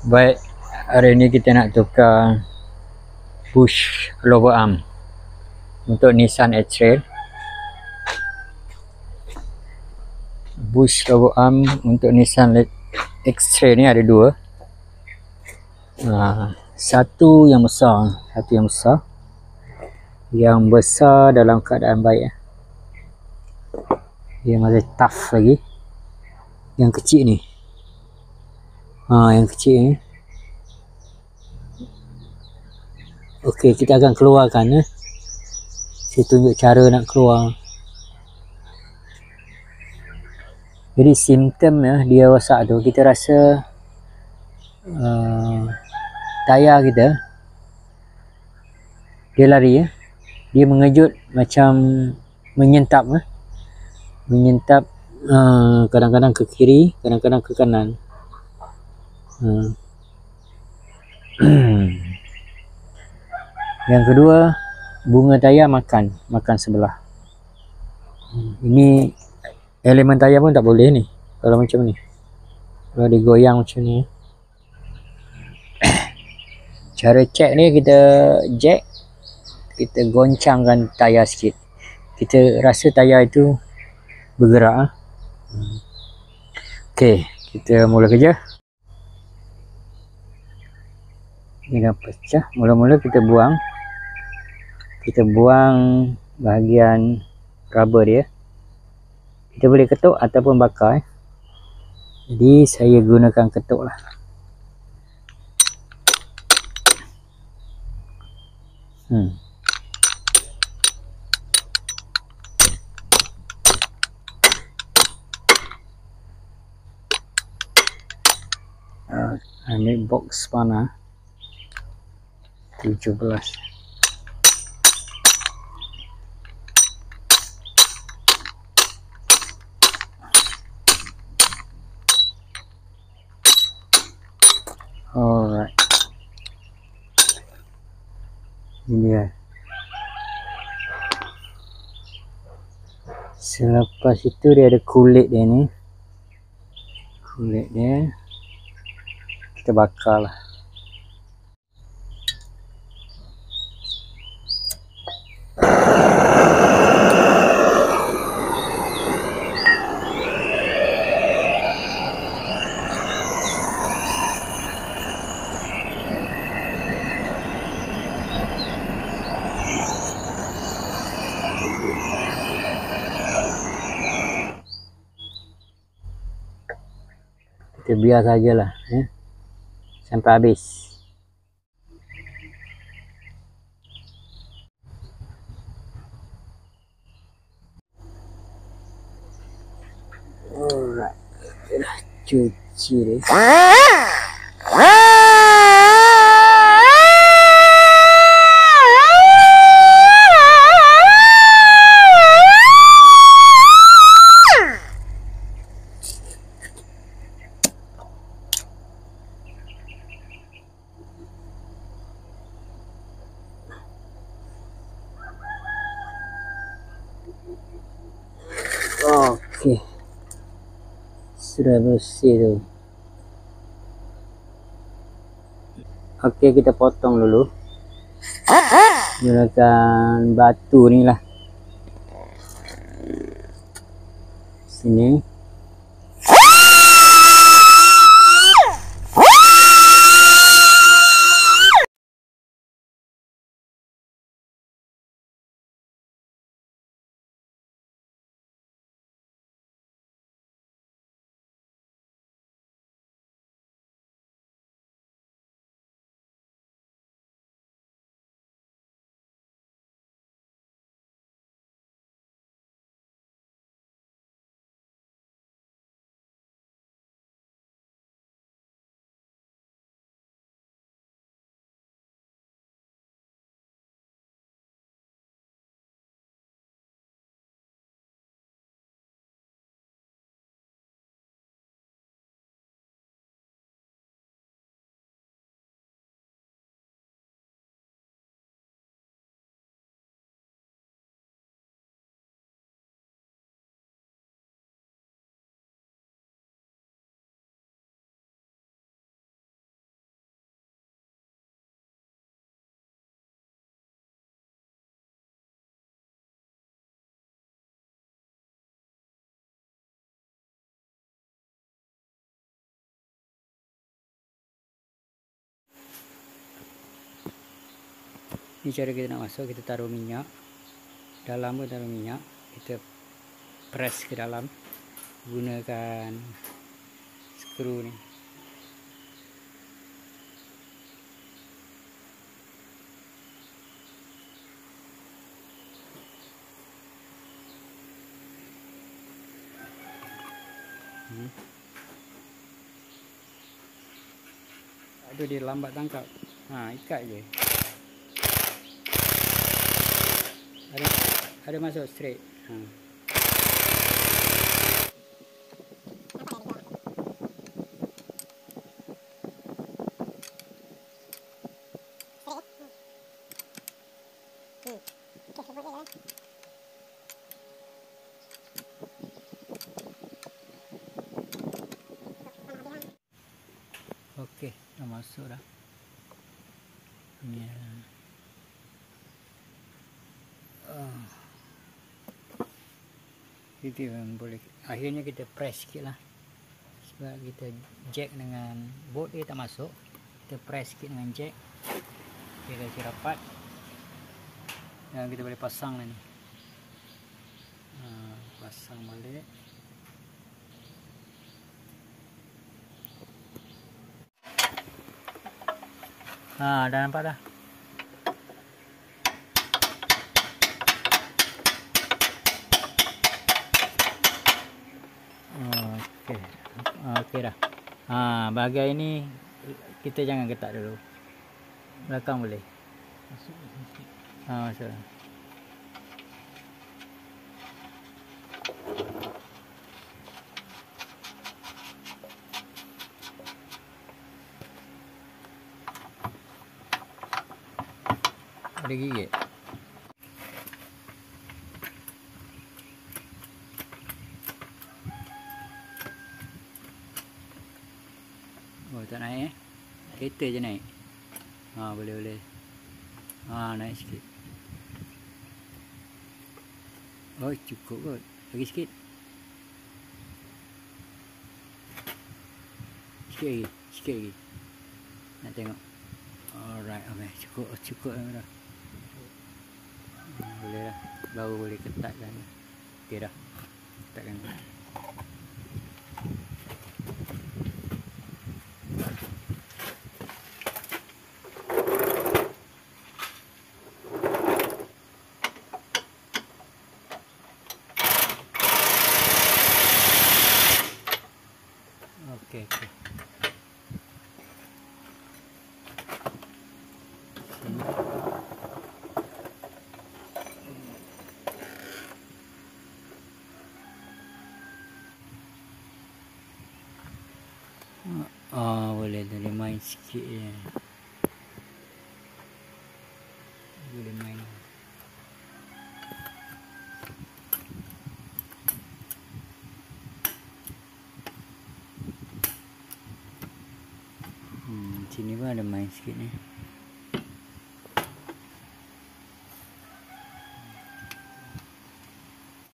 Baik, hari ini kita nak tukar bush lower arm untuk Nissan X-Trail. Bush lower arm untuk Nissan X-Trail ni ada dua. Satu yang besar, Yang besar dalam keadaan baik. Dia masih tough lagi. Yang kecil ni, Okey, kita akan keluarkan. Saya tunjuk cara nak keluar. Jadi simptom dia rosak tu, kita rasa tayar kita dia lari, dia mengejut macam menyentap, kadang-kadang ke kiri, kadang-kadang ke kanan. Yang kedua, bunga tayar makan sebelah. Ini elemen tayar pun tak boleh ni kalau macam ni, kalau digoyang macam ni. Cara cek ni, kita goncangkan tayar sikit, kita rasa tayar itu bergerak. Okey, kita mula kerja. Ini dah pecah. Mula-mula kita buang bahagian rubber dia. Kita boleh ketuk ataupun bakar. Jadi saya gunakan ketuk lah. Ambil box panah 17. Alright, ini dia. Selepas itu dia ada kulit dia ni, kita bakar lah. Kita biar sajalah sampai habis. Alright, kita dah cuci dia. Okey, sudah bersih tu. Okey, kita potong dulu gunakan batu ni lah, sini. Ni cara kita nak masuk, kita taruh minyak. Dalam pun taruh minyak. Kita press ke dalam. Gunakan skru ni. Aduh, dia lambat tangkap. Ikat je. Ada masuk straight. Okey, dah masuk dah. Ya. Itu boleh. Akhirnya kita press sikit lah. Sebab kita jack dengan bolt dia tak masuk. Kita press sikit dengan jack. Kita kasi rapat. Dan kita boleh pasang lah ni. Pasang balik. Dah nampak dah. Okey dah. Bahagian ini kita jangan ketak dulu. Belakang boleh. Masuk. Ada gigit. Oh, tak naik kereta je naik. Boleh. Naik sikit. Oh, cukup kot. Lagi sikit. Sikit lagi. Nak tengok. Alright, okay. Cukup dah. Boleh dah. Baru boleh ketatkan. Okey dah. Ketatkan. Okey. Boleh dari main sikit je. Boleh main. Sini pun ada main sikit ni.